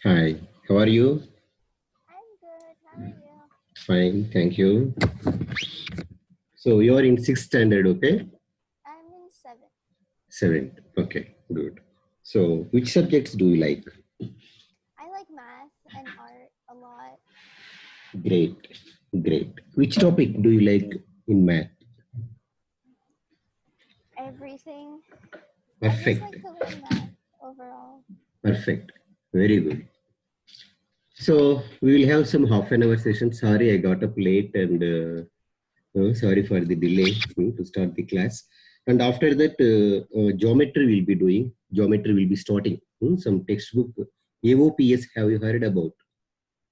Hi, how are you? I'm good. How are you? Fine, thank you. So you are in sixth standard, okay? I'm in seventh. Seventh, okay, good. So which subjects do you like? I like math and art a lot. Great, great. Which topic do you like in math? Everything. I just Perfect, like to learn math overall. perfect. Very good. So we will have some half an hour session. Sorry, I got up late and sorry for the delay to start the class. And after that, geometry will be doing. Geometry will be starting. Some textbook. AOPS, have you heard about?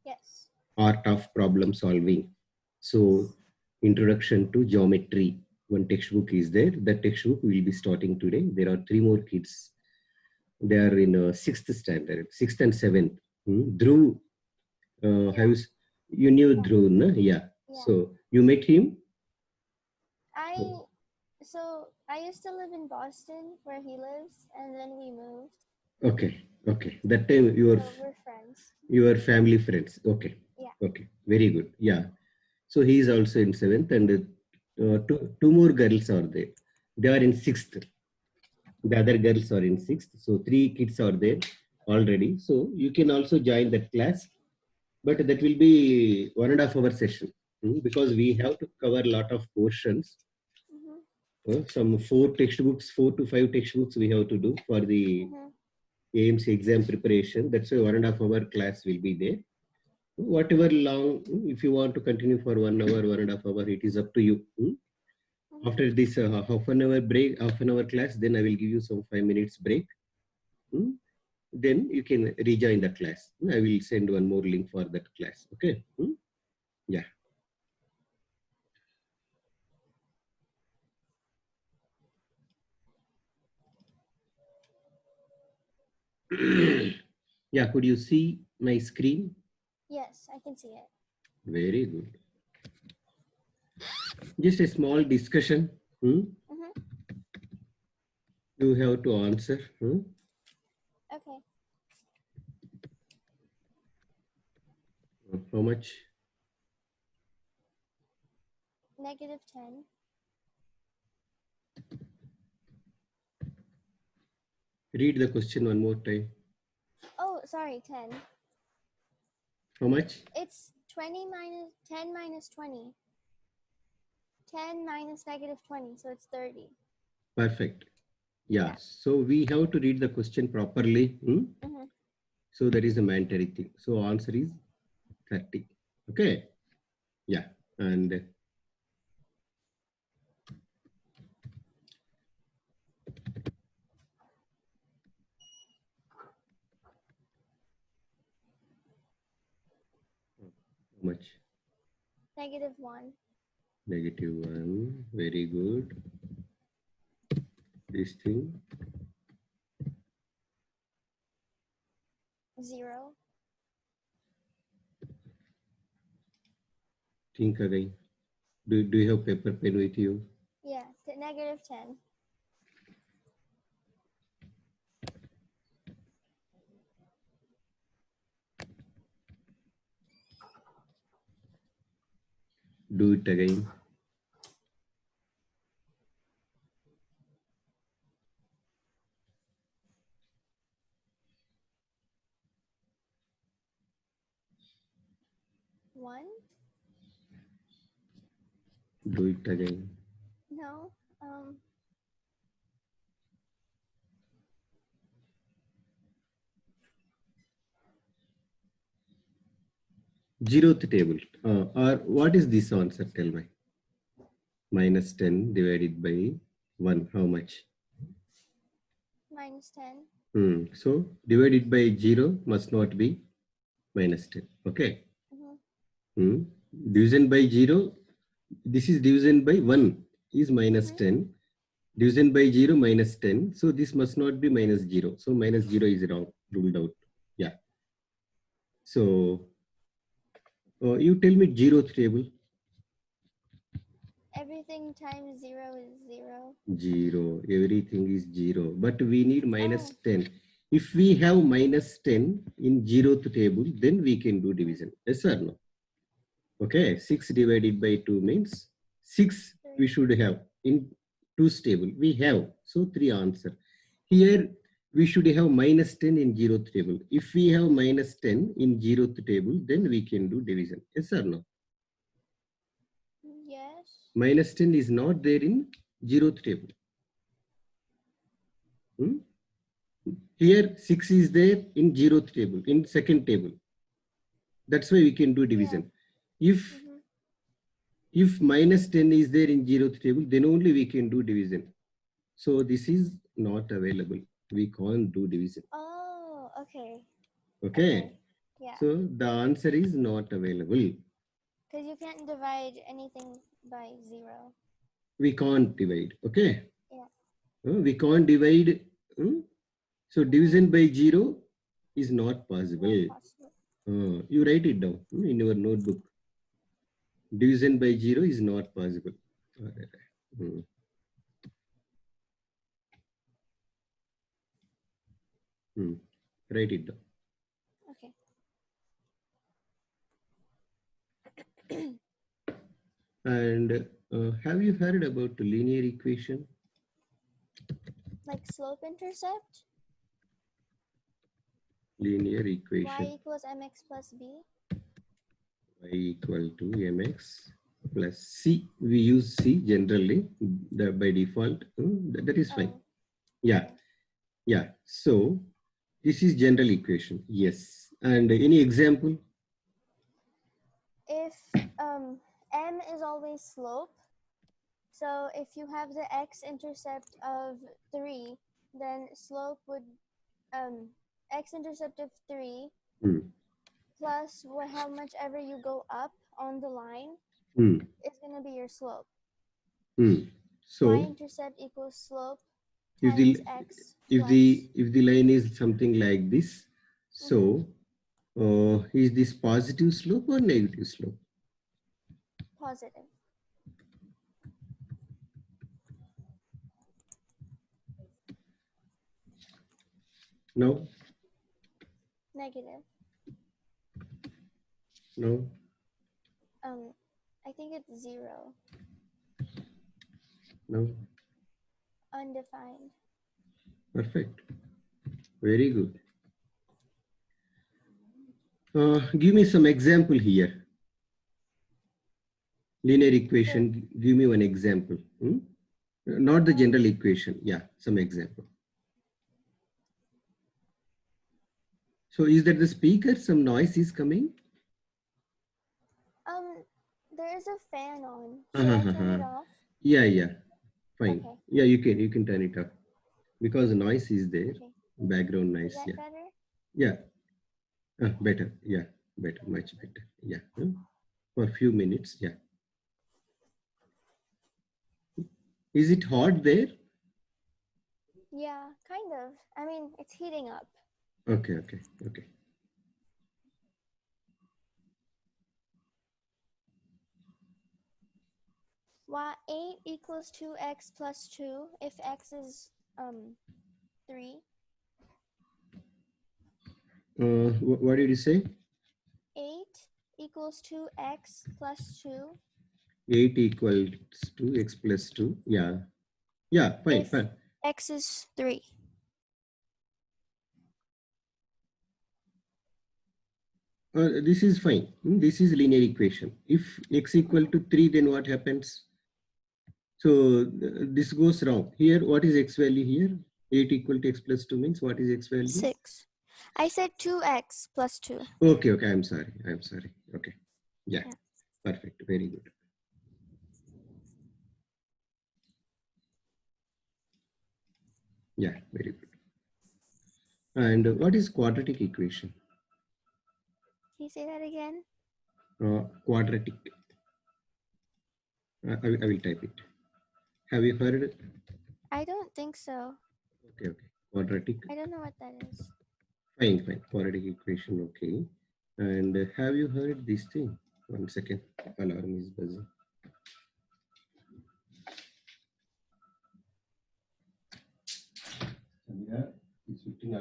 Yes. Art of problem solving. So, introduction to geometry. One textbook is there. That textbook will be starting today. There are three more kids. They are in sixth standard, sixth and seventh. Dhruv, Yeah. you knew Yeah. Dhruv, no? Yeah. Yeah. So you met him. I I used to live in Boston where he lives, and then we moved. Okay, okay. That time So we're friends. your family friends. Okay, Yeah. okay. Very good. Yeah. So he is also in seventh, and two more girls are there. They are in sixth. The other girls are in sixth. So three kids are there already. So you can also join that class, but that will be 1.5 hour session because we have to cover a lot of portions. Mhm. Some four to five textbooks we have to do for the Mhm. AMC exam preparation. That's why 1.5 hour class will be there. Whatever long, if you want to continue for 1 hour, 1.5 hour, it is up to you. Mhm. After this half an hour break, half an hour class, then I will give you some 5 minutes break. Hmm? Then you can rejoin the class. I will send one more link for that class. Okay. Yeah. Yeah. Could you see my screen? Yes, I can see it. Very good. Just a small discussion. Mhm. You have to answer. Okay. How much? -10. Read the question one more time. Oh, sorry, 10. How much? It's 20 minus 10 minus 20. 10 minus -20, so it's 30. Perfect. Yeah. Yeah. So we have to read the question properly. Mm-hmm. So that is a mandatory thing. So answer is 30. Okay. Yeah. And how much? -1. -1. Very good. This thing. 0. Think again. Do you have paper pen with you? Yeah, -10. Do it again. One? Do it again. No. 0th table. Or what is this answer? Tell me. -10 divided by 1. How much? -10. So divided by 0 must not be -10. Okay. Mm-hmm. Division by 0. This is division by 1 is Mm-hmm. -10. Division by 0 -10. So this must not be -0. So -0 is wrong, ruled out. Yeah. So you tell me 0th table. Everything times 0 is 0. 0. Everything is 0. But we need Oh, -10. If we have minus 10 in 0th table, then we can do division. Yes or no? Okay, 6 divided by 2 means 6 we should have in 2's table. We have, so 3 answer. Here we should have minus 10 in 0th table. If we have minus 10 in 0th table, then we can do division. Yes or no? Yes. Minus 10 is not there in 0th table. Here 6 is there in 0th table, in second table. That's why we can do division. Yeah. If minus 10 is there in 0th table, then only we can do division. So this is not available. We can't do division. Oh, okay. Okay. Yeah. So the answer is not available. Because you can't divide anything by 0. We can't divide. Okay. Yeah. We can't divide. So division by 0 is not possible. Not possible. You write it down in your notebook. Division by 0 is not possible. Write it down. Okay. And have you heard about the linear equation? Like slope-intercept? Linear equation. Y equals mx plus b. Y equal to mx plus c. We use c generally by default. That is fine. Oh. Yeah. Yeah. So this is general equation. Yes. And any example? If m is always slope, so if you have the x-intercept of 3, then slope would x-intercept of 3 plus how much ever you go up on the line is going to be your slope. So y-intercept equals slope times x if the line is something like this, so is this positive slope or negative slope? Positive. No. Negative. No. I think it's 0. No. Undefined. Perfect. Very good. Give me some example here. Linear equation. Sure. Give me one example. Not the general equation. Yeah, some example. So is that the speaker? Some noise is coming? There is a fan on. Should I turn it off? Yeah. Fine. Okay. Yeah, you can turn it off. Because noise is there. Okay. Background noise. Is that better? Yeah. Better. Yeah. Better. Much better. Yeah. For a few minutes. Yeah. Is it hot there? Yeah, kind of. I mean, it's heating up. Okay. Y8 equals 2x plus 2 if x is 3. What did you say? 8 equals 2x plus 2. 8 equals to x plus 2. Yeah. Yeah, fine. X is 3. This is fine. This is linear equation. If x equal to 3, then what happens? So this goes wrong. Here, what is x value here? 8 equal to x plus 2 means what is x value? 6. I said 2x plus 2. Okay. I'm sorry. Okay. Yeah. Perfect. Very good. Yeah, very good. And what is quadratic equation? Can you say that again? Quadratic. I will type it. Have you heard it? I don't think so. Okay. Quadratic. I don't know what that is. Fine. Quadratic equation. Okay. And have you heard this thing? 1 second. Alarm is buzzing. It's 15 So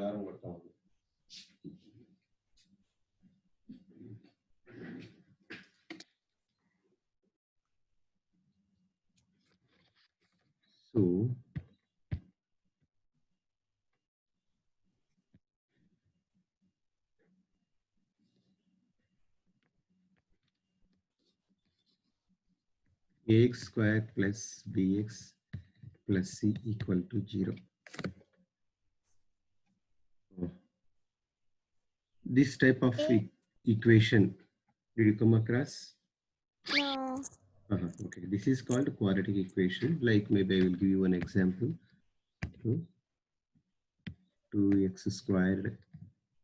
ax square plus bx plus c equal to 0. This type of equation, did you come across? No. Okay, this is called quadratic equation. Like maybe I will give you an example. 2x squared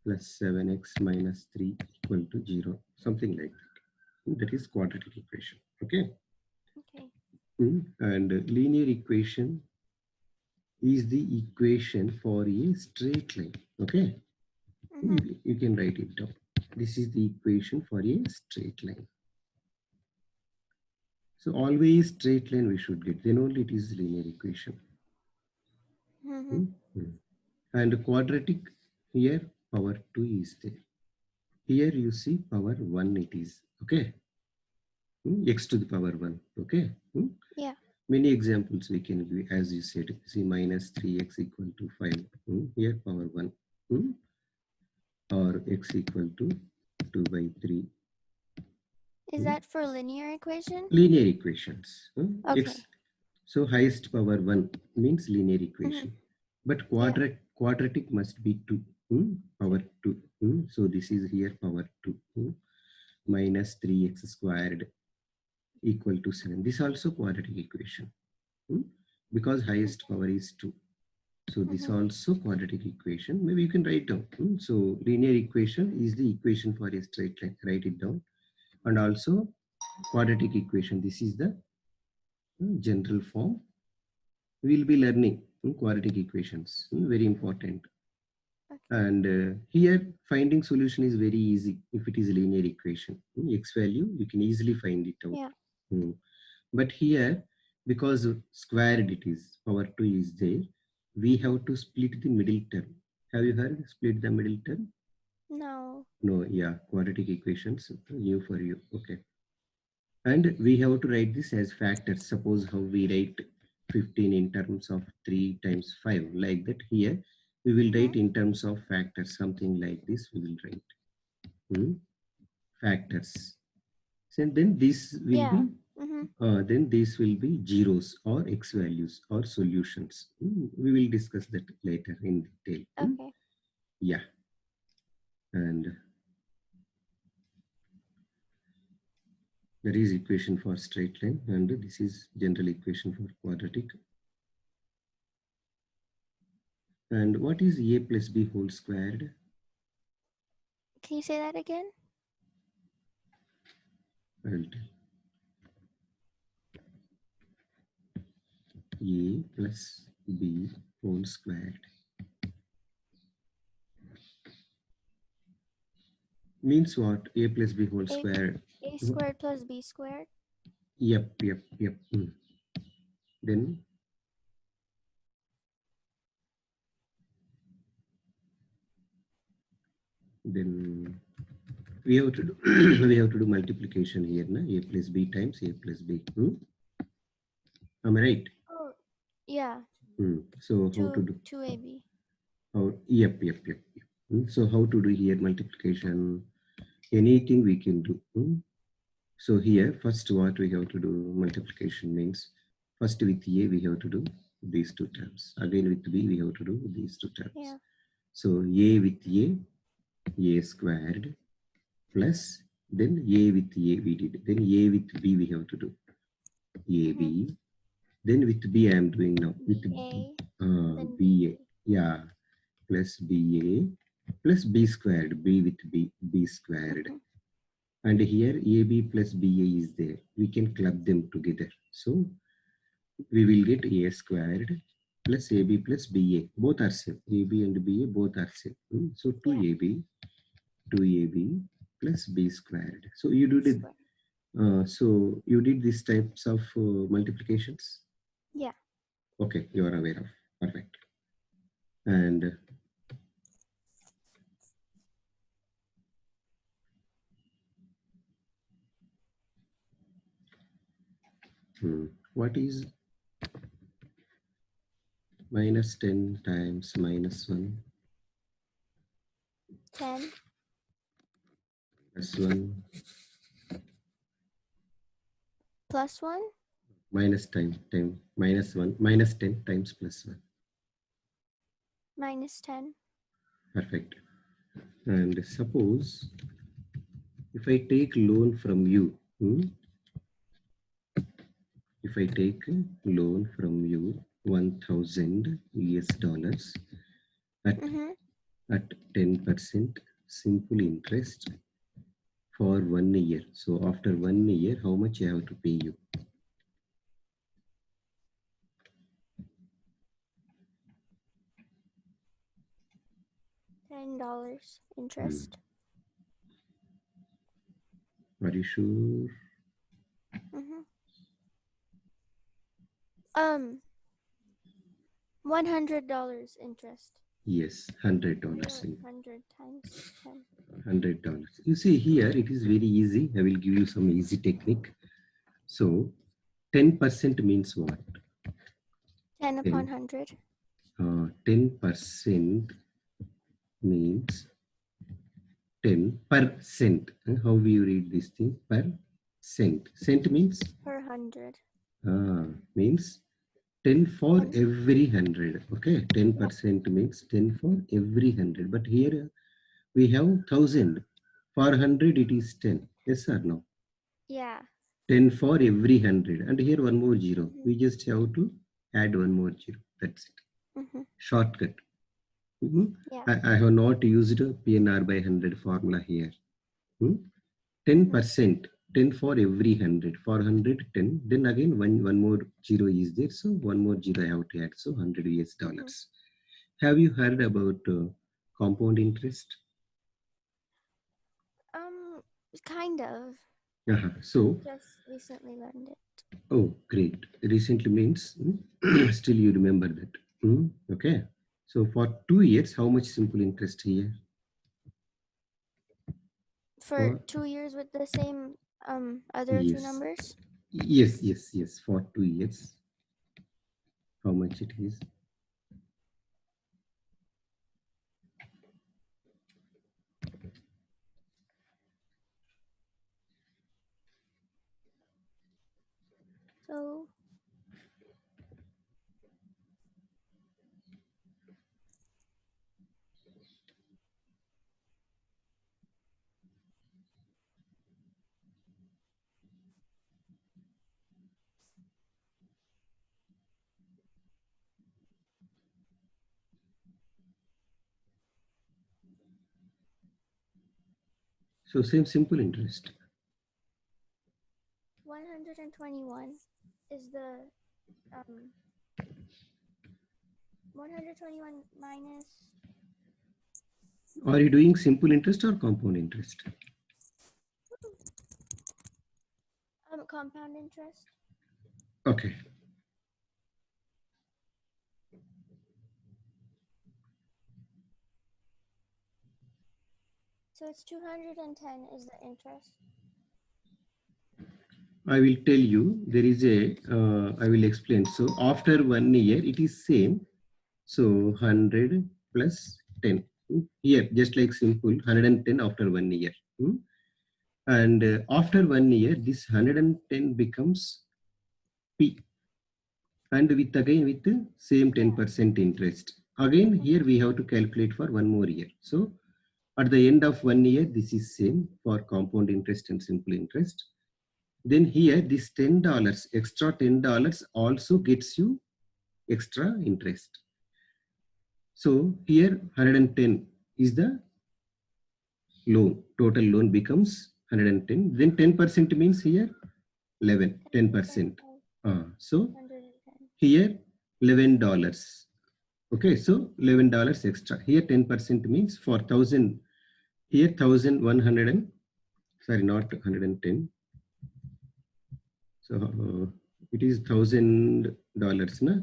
plus 7x minus 3 equal to 0. Something like that. That is quadratic equation. Okay. Okay. And linear equation is the equation for a straight line. Okay. You can write it down. This is the equation for a straight line. So always straight line we should get. Then only it is linear equation. And quadratic, here power 2 is there. Here you see power 1 it is. Okay. X to the power 1. Okay. Yeah. Many examples we can give, as you said. See, minus 3x equal to 5. Here power 1. Or x equal to 2 by 3. Is that for linear equation? Linear equations. Okay. X. So highest power 1 means linear equation. But quadratic must be 2. Power 2. So this is here power 2. Minus 3x squared equal to 7. This also quadratic equation. Because highest power is 2. So this also quadratic equation. Maybe you can write down. So linear equation is the equation for a straight line. Write it down. And also quadratic equation. This is the general form. We will be learning quadratic equations. Very important. Okay. And here finding solution is very easy. If it is a linear equation, x value, you can easily find it out. Yeah. But here, because squared it is, power 2 is there, we have to split the middle term. Have you heard split the middle term? No. No, yeah, quadratic equations, new for you. Okay. And we have to write this as factors. Suppose how we write 15 in terms of 3 times 5, like that. Here, we will write in terms of factors, something like this we will write. Factors. So then this will be then this will be zeros or x values or solutions. We will discuss that later in detail. Okay. Yeah. And there is equation for straight line, and this is general equation for quadratic. And what is a plus b whole squared? Can you say that again? I will tell. A plus b whole squared means what? A plus b whole squared. A squared plus b squared? Yep. Then we have to do we have to do multiplication here, na? A plus b times a plus b. Am I right? Oh, yeah. So how to do 2ab? Yep. So how to do here multiplication? Anything we can do. So here first what we have to do multiplication means first with a we have to do these two terms. Again with b we have to do these two terms. Yeah. So a with a squared plus then a with a we did. Then a with b we have to do ab. Then with b I am doing now with ba. Yeah. Plus ba plus b squared. B with b squared. And here AB plus BA is there. We can club them together. So we will get A squared plus AB plus BA. Both are same. AB and BA both are same. So 2AB plus B squared. So you did it. So you did these types of multiplications? Yeah. Okay, you are aware of. Perfect. And What is minus 10 times minus 1 10 plus 1 plus 1. minus time minus 1 minus 10 times plus 1. Minus 10. Perfect. And suppose if I take loan from you, if I take loan from you 1,000 US dollars at 10% simple interest for 1 year. So after 1 year, how much I have to pay you? $10 interest. Are you sure? $100 interest. Yes, $100. 100 times 10. $100. You see here, it is very easy. I will give you some easy technique. So 10% means what? 10 upon 100. 10% means 10%. How will you read this thing? Per cent. Cent means? Per 100. Means 10 for every 100. Okay, 10% means 10 for every 100. But here we have 1,000. For 100 it is 10. Yes or no? Yeah. 10 for every 100. And here one more zero. We just have to add one more zero. That's it. Shortcut. Yeah. I have not used PNR by 100 formula here. 10%, 10 for every 100. For 100, 10. Then again, one more zero is there. So one more zero I have to add. So 100 US dollars. Have you heard about compound interest? Kind of. So just recently learned it. Oh, great. Recently means still you remember that. Okay. So for 2 years, how much simple interest here? For 2 years with the same other two numbers? Yes. For 2 years. How much it is? So So same simple interest. 121 is the 121 minus. Are you doing simple interest or compound interest? Compound interest. Okay. So it's 210 is the interest. I will tell you, there is a, I will explain. So after 1 year, it is same. So 100 plus 10. Here, just like simple, 110 after 1 year. And after 1 year, this 110 becomes P. And with again with the same 10% interest. Again, here we have to calculate for 1 more year. So at the end of 1 year, this is same for compound interest and simple interest. Then here, this $10, extra $10 also gets you extra interest. So here 110 is the loan. Total loan becomes 110. Then 10% means here 11, 10%. So here $11. Okay, so $11 extra. Here 10% means for 1,000. Here 1,100 and sorry, not 110. So it is $1,000, na?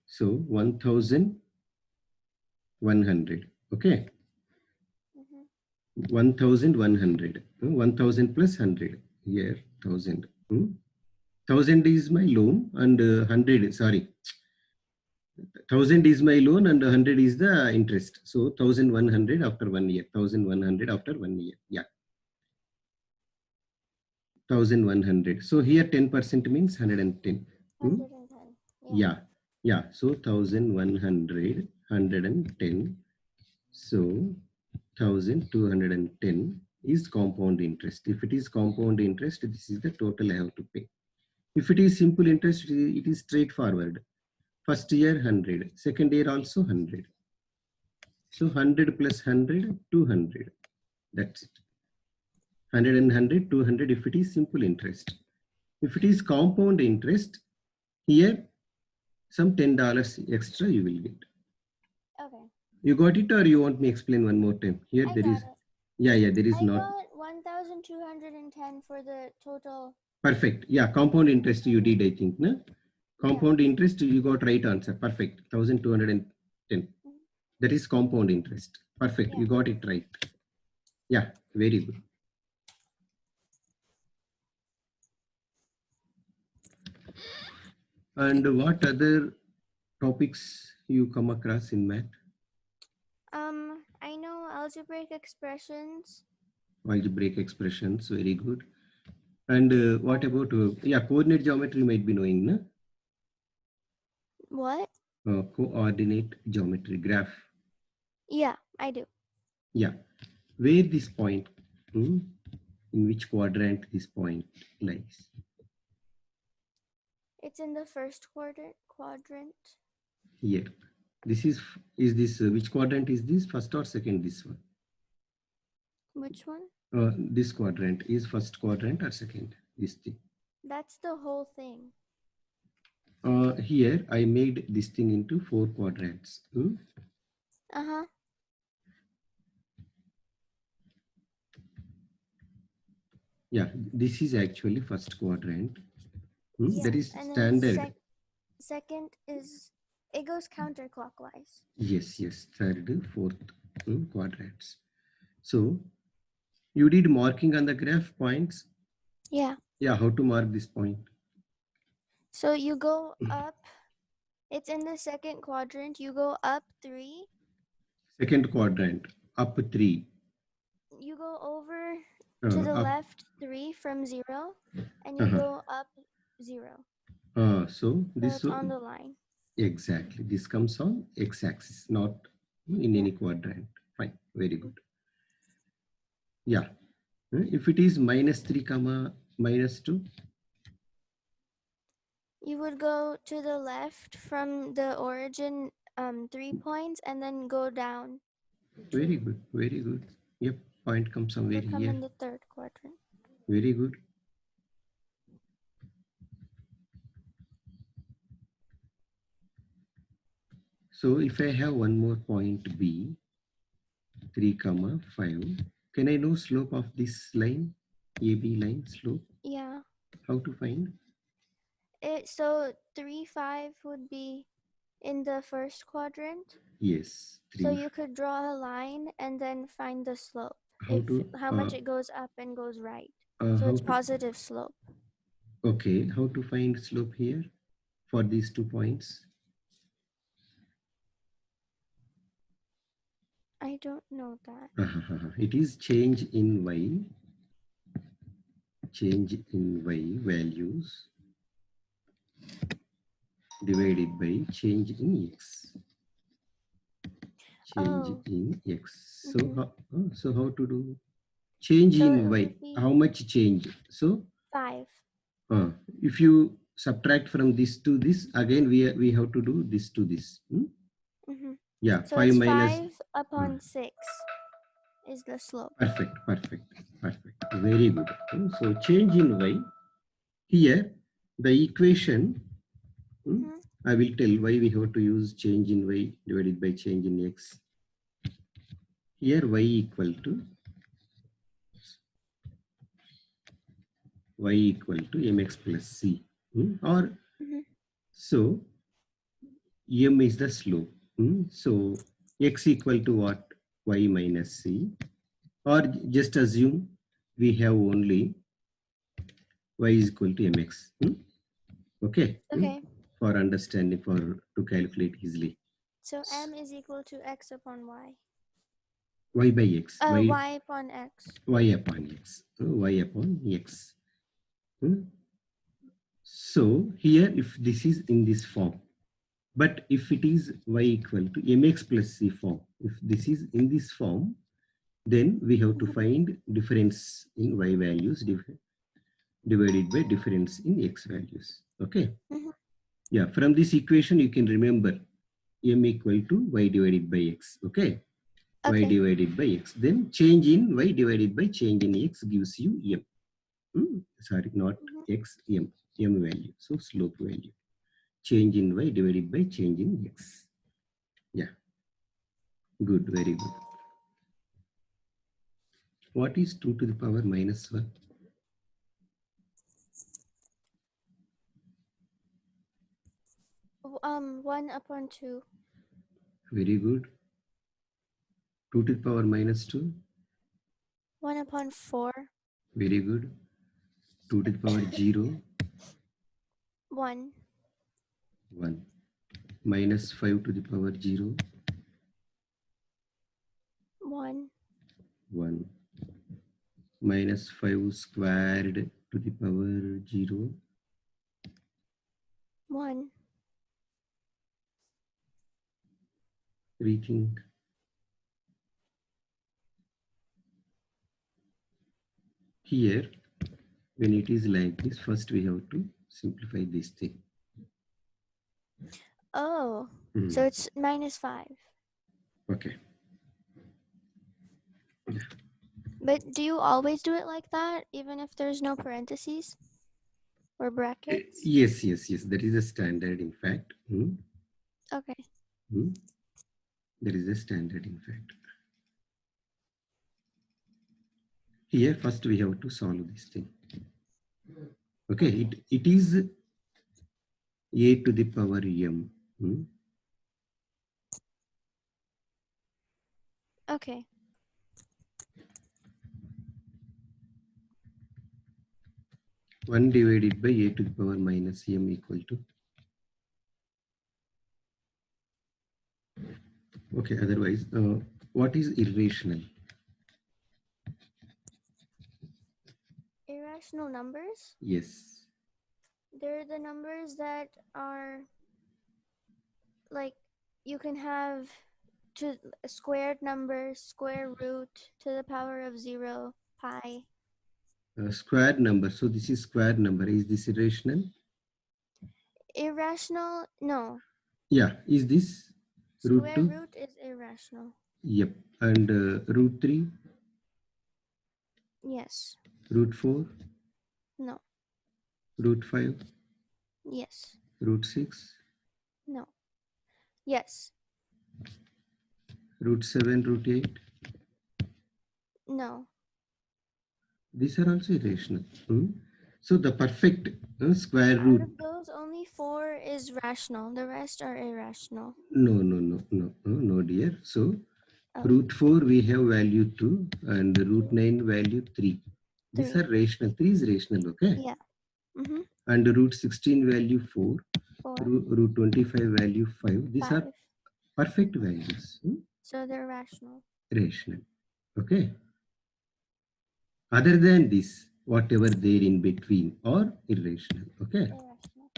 So 1,100. Okay. 1,100. 1,000 plus 100. Here 1,000. 1000 is my loan and 100, sorry, 1000 is my loan and 100 is the interest. So 1100 after 1 year, 1100 after 1 year. Yeah. 1100. So here 10% means 110. 110. Yeah. Yeah. So 1100, 110. So 1210 is compound interest. If it is compound interest, this is the total I have to pay. If it is simple interest, it is straightforward. First year 100, second year also 100. So 100 plus 100, 200. That's it. 100 and 100, 200 if it is simple interest. If it is compound interest, here some $10 extra you will get. Okay. You got it, or you want me explain one more time? Here there is, yeah, there is not. I got 1,210 for the total. Perfect. Yeah, compound interest you did, I think. No? Compound interest, you got right answer. Perfect. 1210. That is compound interest. Perfect. You got it right. Yeah, very good. And what other topics you come across in math? I know algebraic expressions. Algebraic expressions, very good. And what about, coordinate geometry might be knowing, no? What? Co-ordinate geometry, graph. Yeah, I do. Yeah. Where this point, in which quadrant this point lies? It's in the first quadrant. Here. This is this, which quadrant is this? First or second, this one? Which one? This quadrant is first quadrant or second, this thing? That's the whole thing. Here I made this thing into 4 quadrants. Yeah, this is actually first quadrant. That is standard. Second is, it goes counterclockwise. Yes, third, fourth quadrants. So you did marking on the graph points. Yeah, how to mark this point? So you go up, it's in the second quadrant, you go up 3. Second quadrant, up 3. You go over to the left 3 from 0, and you go up 0. So this is on the line. Exactly. This comes on x-axis, not in any quadrant. Fine. Very good. Yeah. If it is -3, -2, you would go to the left from the origin 3 points and then go down. Very good. Very good. Yep. Point comes somewhere here. Come in the third quadrant. Very good. So if I have one more point B, 3, 5, can I know slope of this line, AB line slope? Yeah. How to find? So 3, 5 would be in the first quadrant. Yes. 3. So you could draw a line and then find the slope. How much it goes up and goes right. So it's positive slope. Okay. How to find slope here for these 2 points? I don't know that. It is change in y values divided by change in x. Change in x. So how to do change in y? How much change? So 5. If you subtract from this to this, again we have to do this to this. Yeah, so 5 it's minus 5 upon 6 is the slope. Perfect. Very good. So change in y. Here the equation, I will tell why we have to use change in y divided by change in x. Here y equal to mx plus c. Or so m is the slope. So x equal to what? Y minus c. Or just assume we have only y is equal to mx. Okay. Okay. For understanding, to calculate easily. So m is equal to x upon y. Y by x. Y upon x. Y upon x. Y upon x. Hmm? So here, if this is in this form, but if it is y equal to mx plus c form, if this is in this form, then we have to find difference in y values divided by difference in x values. Okay. Yeah, from this equation, you can remember m equal to y divided by x. Okay. Y divided by x. Then change in y divided by change in x gives you m. Sorry, not x, m value. So slope value. Change in y divided by change in x. Yeah, good, very good. What is 2 to the power minus 1? One upon 2. Very good. 2 to the power minus 2? 1 upon 4. Very good. 2 to the power 0? 1. 1. Minus 5 to the power 0? 1. 1. Minus 5 squared to the power 0? 1. Rethink. Here, when it is like this, first we have to simplify this thing. Oh, so it's minus 5. Okay. But do you always do it like that, even if there's no parentheses or brackets? Yes. That is a standard, in fact. Okay. There is a standard, in fact. Here, first we have to solve this thing. Okay, it is a to the power m. Okay. 1 divided by a to the power minus m equal to. Okay, otherwise, what is irrational? Irrational numbers? Yes. They're the numbers that are like you can have to a squared number, square root to the power of 0, pi. Square number. So this is square number. Is this irrational? Irrational? No. Yeah. Is this root 2? Square root is irrational. Yep. And root 3? Yes. Root 4? No. Root 5? Yes. Root 6? No. Yes. Root 7, root 8? No. These are also irrational. So the perfect square Out root. of those, only 4 is rational. The rest are irrational. No, dear. So root 4 we have value 2 and root 9 value 3. These are rational. 3 is rational, okay? Yeah. And root 16 value 4. Root 25 value 5. These are perfect values. So they're rational. Rational. Okay. Other than this, whatever there in between are irrational. Okay. Irrational.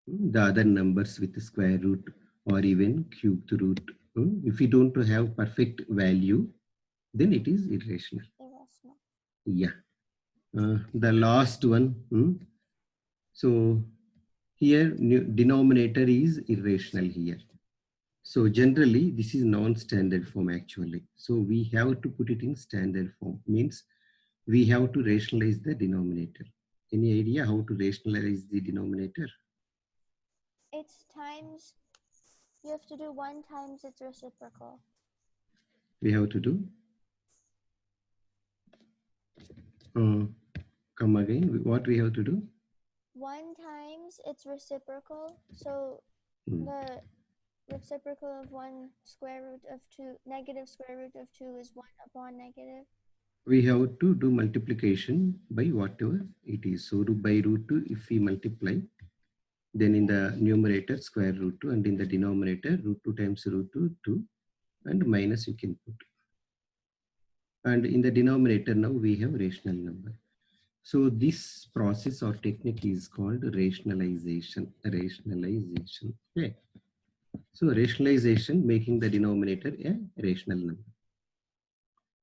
The other numbers with square root or even cubed root, if you don't have perfect value, then it is irrational. Irrational. Yeah. The last one. So here denominator is irrational here. So generally this is non-standard form actually. So we have to put it in standard form. Means we have to rationalize the denominator. Any idea how to rationalize the denominator? It's times, you have to do 1 times its reciprocal. We have to do? Come again, what we have to do? 1 times its reciprocal. So the reciprocal of 1 square root of 2, negative square root of 2 is 1 upon negative. we have to do multiplication by whatever it is. So by root 2, if we multiply, then in the numerator square root 2, and in the denominator root 2 times root 2, 2, and minus you can put. And in the denominator now we have rational number. So this process or technique is called rationalization. Rationalization. Okay. So rationalization, making the denominator a rational number.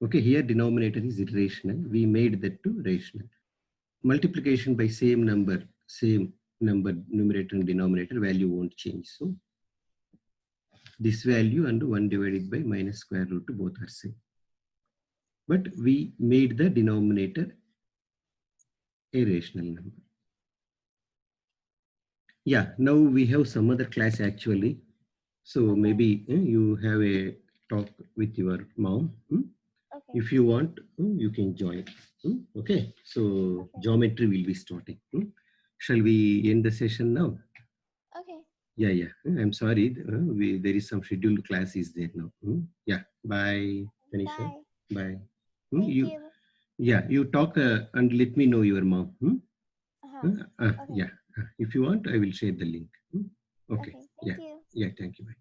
Okay, here denominator is irrational. We made that to rational. Multiplication by same number, numerator and denominator, value won't change. So this value and 1 divided by minus square root both are same. But we made the denominator a rational number. Yeah, now we have some other class actually. So Okay. maybe you have a talk with your mom. Okay. If you want, you can join. Okay, so Okay. geometry will be starting. Shall we end the session now? Okay. Yeah. I'm sorry. There is some scheduled class is there now. Yeah. Bye, Tanisha. Bye. Bye. Thank You. you. Yeah. You talk and let me know your mom. Uh-huh. Okay. Yeah. If you want, I will share the link. Okay. Okay. Thank Yeah. you. Yeah. Thank you. Bye.